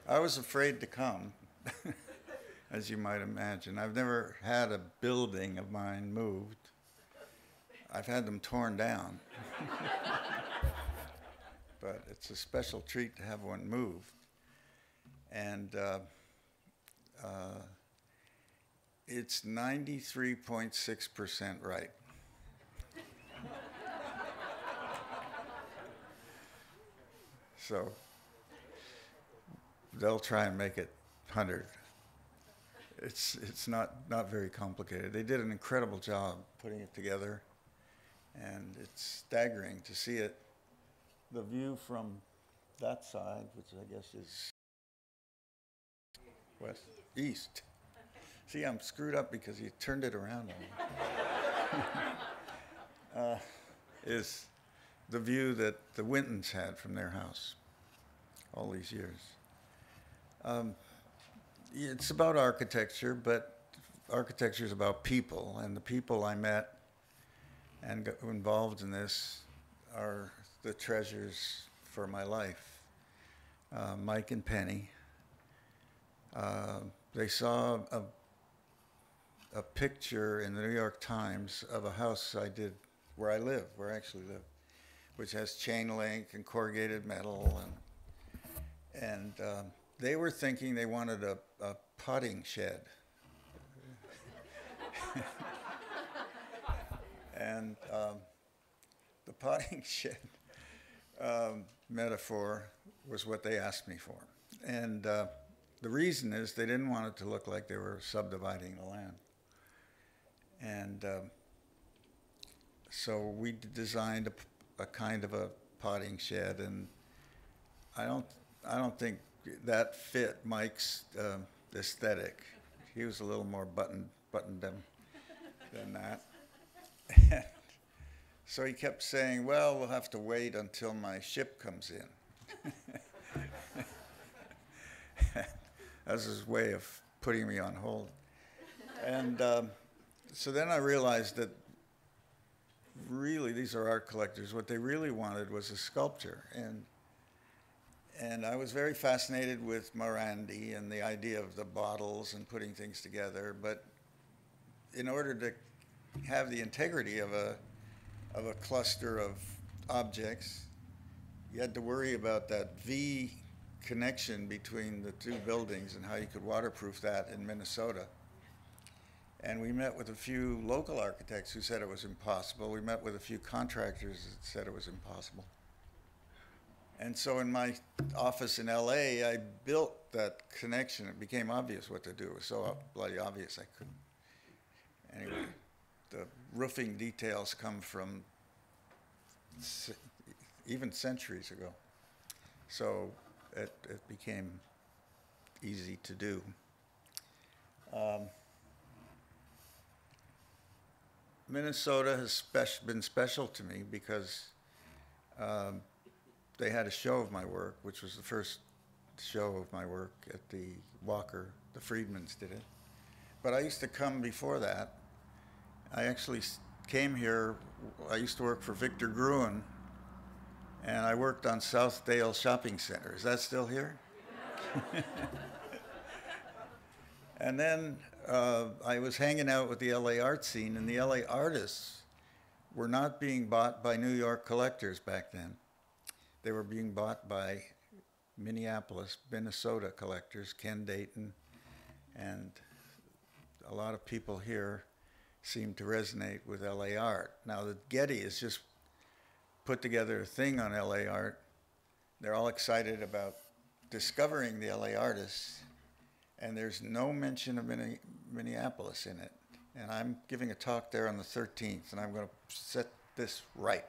I was afraid to come, as you might imagine. I've never had a building of mine moved. I've had them torn down. But it's a special treat to have one moved. And it's 93.6% right. So they'll try and make it 100. It's not very complicated. They did an incredible job putting it together, and it's staggering to see it. The view from that side, which I guess is west, east. See, I'm screwed up because you turned it around on me. Is the view that the Wintons had from their house all these years. It's about architecture, but architecture is about people, and the people I met and got involved in this are the treasures for my life. Mike and Penny. They saw a picture in the New York Times of a house I did where I live, where I actually live, which has chain link and corrugated metal, and they were thinking they wanted a potting shed. And the potting shed metaphor was what they asked me for. And the reason is they didn't want it to look like they were subdividing the land. And so we designed a kind of a potting shed, and I don't think that fit Mike's aesthetic. He was a little more buttoned than that. And so he kept saying, well, we'll have to wait until my ship comes in. That was his way of putting me on hold. And so then I realized that really these are art collectors. What they really wanted was a sculpture. And I was very fascinated with Morandi and the idea of the bottles and putting things together. But in order to have the integrity of a cluster of objects, you had to worry about that V connection between the two buildings and how you could waterproof that in Minnesota. And we met with a few local architects who said it was impossible. We met with a few contractors that said it was impossible. And so in my office in LA, I built that connection. It became obvious what to do. It was so bloody obvious I couldn't. Anyway, the roofing details come from even centuries ago. So it became easy to do. Minnesota has been special to me because they had a show of my work, which was the first show of my work at the Walker. The Friedmans did it. But I used to come before that. I actually came here. I used to work for Victor Gruen, and I worked on Southdale Shopping Center. Is that still here? And then I was hanging out with the LA art scene, and the LA artists were not being bought by New York collectors back then. They were being bought by Minnesota collectors, Ken Dayton, and a lot of people here seem to resonate with LA art. Now, the Getty has just put together a thing on LA art. They're all excited about discovering the LA artists, and there's no mention of Minneapolis in it. And I'm giving a talk there on the 13th, and I'm going to set this right.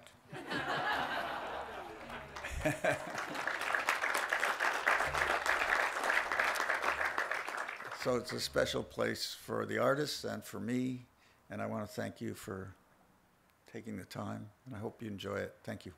So it's a special place for the artists and for me, and I want to thank you for taking the time, and I hope you enjoy it. Thank you.